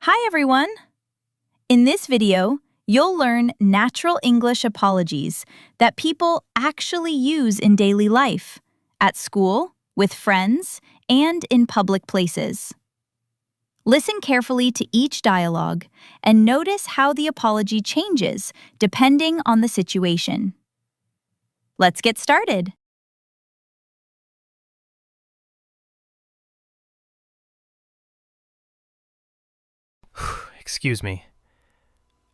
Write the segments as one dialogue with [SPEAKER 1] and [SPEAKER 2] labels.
[SPEAKER 1] Hi everyone! In this video, you'll learn natural English apologies that people actually use in daily life, at school, with friends, and in public places. Listen carefully to each dialogue and notice how the apology changes depending on the situation. Let's get started.
[SPEAKER 2] Excuse me.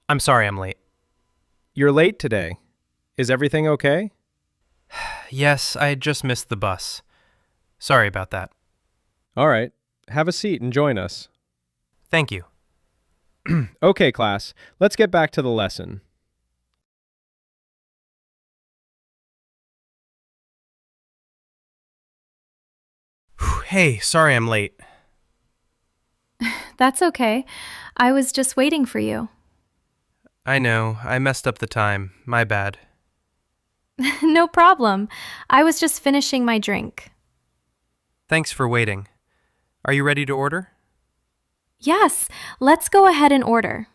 [SPEAKER 2] I'm sorry I'm late.
[SPEAKER 3] You're late today. Is everything okay?
[SPEAKER 2] Yes, I just missed the bus. Sorry about that.
[SPEAKER 3] All right. Have a seat and join us.
[SPEAKER 2] Thank you.
[SPEAKER 3] Okay, class. Let's get back to the lesson.
[SPEAKER 2] Hey, sorry I'm late.
[SPEAKER 4] That's okay. I was just waiting for you.
[SPEAKER 2] I know, I messed up the time. My bad.
[SPEAKER 4] No problem. I was just finishing my drink.
[SPEAKER 2] Thanks for waiting. Are you ready to order?
[SPEAKER 4] Yes, let's go ahead and order.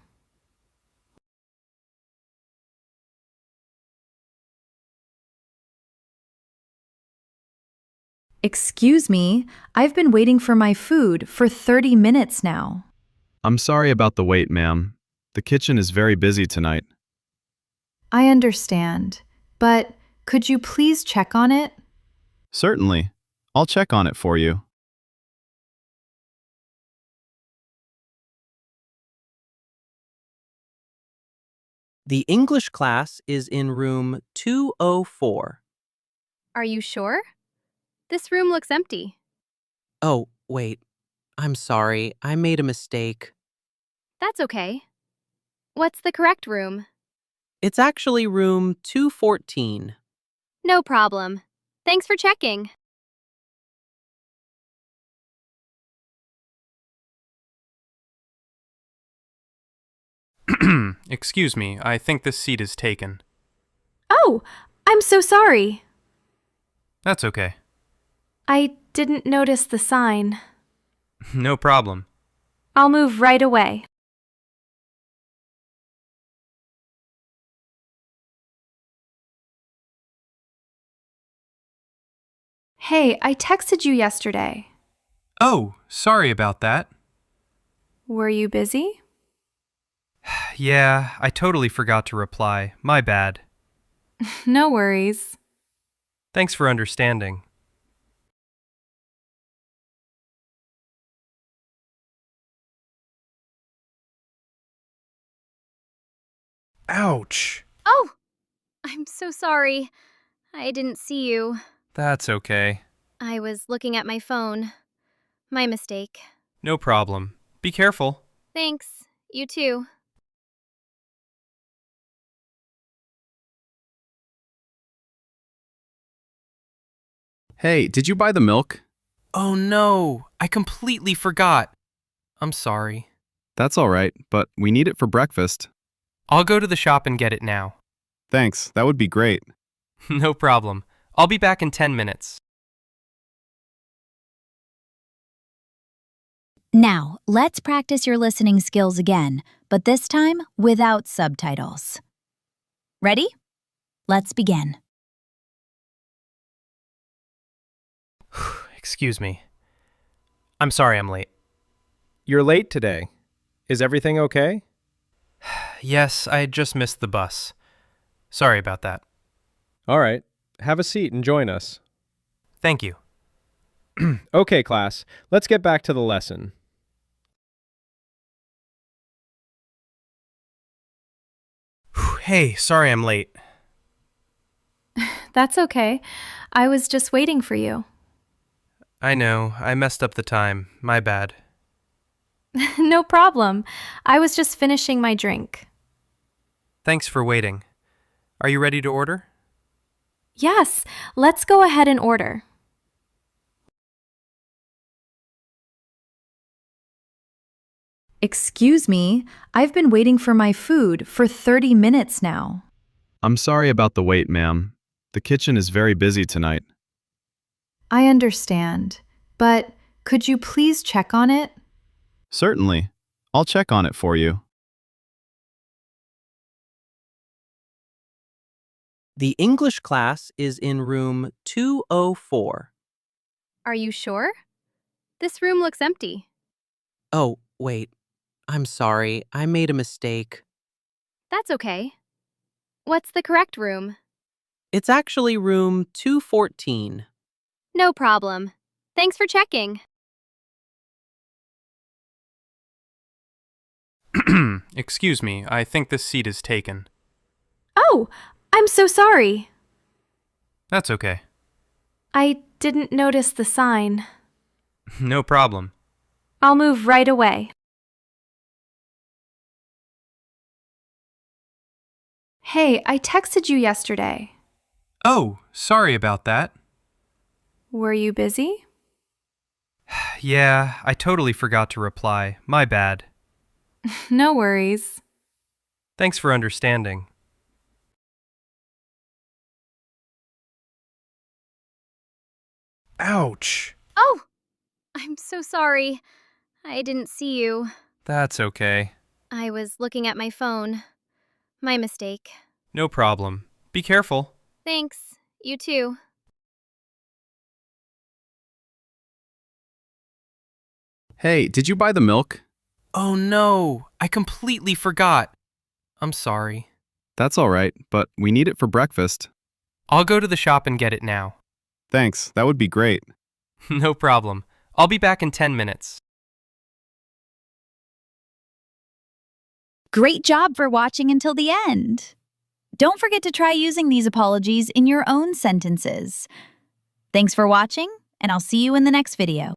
[SPEAKER 1] Excuse me, I've been waiting for my food for 30 minutes now.
[SPEAKER 5] I'm sorry about the wait, ma'am. The kitchen is very busy tonight.
[SPEAKER 1] I understand, but could you please check on it?
[SPEAKER 5] Certainly. I'll check on it for you.
[SPEAKER 6] The English class is in room 204.
[SPEAKER 7] Are you sure? This room looks empty.
[SPEAKER 6] Oh, wait. I'm sorry. I made a mistake.
[SPEAKER 7] That's okay. What's the correct room?
[SPEAKER 6] It's actually room 214.
[SPEAKER 7] No problem. Thanks for checking.
[SPEAKER 2] Excuse me, I think this seat is taken.
[SPEAKER 4] Oh, I'm so sorry.
[SPEAKER 2] That's okay.
[SPEAKER 4] I didn't notice the sign.
[SPEAKER 2] No problem.
[SPEAKER 4] I'll move right away. Hey, I texted you yesterday.
[SPEAKER 2] Oh, sorry about that.
[SPEAKER 4] Were you busy?
[SPEAKER 2] Yeah, I totally forgot to reply. My bad.
[SPEAKER 4] No worries.
[SPEAKER 2] Thanks for understanding. Ouch!
[SPEAKER 7] Oh, I'm so sorry. I didn't see you.
[SPEAKER 2] That's okay.
[SPEAKER 7] I was looking at my phone. My mistake.
[SPEAKER 2] No problem. Be careful.
[SPEAKER 7] Thanks. You too.
[SPEAKER 5] Hey, did you buy the milk?
[SPEAKER 2] Oh no, I completely forgot. I'm sorry.
[SPEAKER 5] That's all right, but we need it for breakfast.
[SPEAKER 2] I'll go to the shop and get it now.
[SPEAKER 5] Thanks, that would be great.
[SPEAKER 2] No problem. I'll be back in 10 minutes.
[SPEAKER 1] Now, let's practice your listening skills again, but this time without subtitles. Ready? Let's begin.
[SPEAKER 2] Excuse me. I'm sorry I'm late.
[SPEAKER 3] You're late today. Is everything okay?
[SPEAKER 2] Yes, I just missed the bus. Sorry about that.
[SPEAKER 3] All right. Have a seat and join us.
[SPEAKER 2] Thank you.
[SPEAKER 3] Okay, class. Let's get back to the lesson.
[SPEAKER 2] Hey, sorry I'm late.
[SPEAKER 4] That's okay. I was just waiting for you.
[SPEAKER 2] I know, I messed up the time. My bad.
[SPEAKER 4] No problem. I was just finishing my drink.
[SPEAKER 2] Thanks for waiting. Are you ready to order?
[SPEAKER 4] Yes, let's go ahead and order.
[SPEAKER 1] Excuse me, I've been waiting for my food for 30 minutes now.
[SPEAKER 5] I'm sorry about the wait, ma'am. The kitchen is very busy tonight.
[SPEAKER 1] I understand, but could you please check on it?
[SPEAKER 5] Certainly. I'll check on it for you.
[SPEAKER 6] The English class is in room 204.
[SPEAKER 7] Are you sure? This room looks empty.
[SPEAKER 6] Oh, wait. I'm sorry. I made a mistake.
[SPEAKER 7] That's okay. What's the correct room?
[SPEAKER 6] It's actually room 214.
[SPEAKER 7] No problem. Thanks for checking.
[SPEAKER 2] Excuse me, I think this seat is taken.
[SPEAKER 4] Oh, I'm so sorry.
[SPEAKER 2] That's okay.
[SPEAKER 4] I didn't notice the sign.
[SPEAKER 2] No problem.
[SPEAKER 4] I'll move right away. Hey, I texted you yesterday.
[SPEAKER 2] Oh, sorry about that.
[SPEAKER 4] Were you busy?
[SPEAKER 2] Yeah, I totally forgot to reply. My bad.
[SPEAKER 4] No worries.
[SPEAKER 2] Thanks for understanding. Ouch!
[SPEAKER 7] Oh! I'm so sorry. I didn't see you.
[SPEAKER 2] That's okay.
[SPEAKER 7] I was looking at my phone. My mistake.
[SPEAKER 2] No problem. Be careful.
[SPEAKER 7] Thanks. You too.
[SPEAKER 5] Hey, did you buy the milk?
[SPEAKER 2] Oh no, I completely forgot. I'm sorry.
[SPEAKER 5] That's all right, but we need it for breakfast.
[SPEAKER 2] I'll go to the shop and get it now.
[SPEAKER 5] Thanks, that would be great.
[SPEAKER 2] No problem. I'll be back in 10 minutes.
[SPEAKER 1] Great job for watching until the end. Don't forget to try using these apologies in your own sentences. Thanks for watching, and I'll see you in the next video.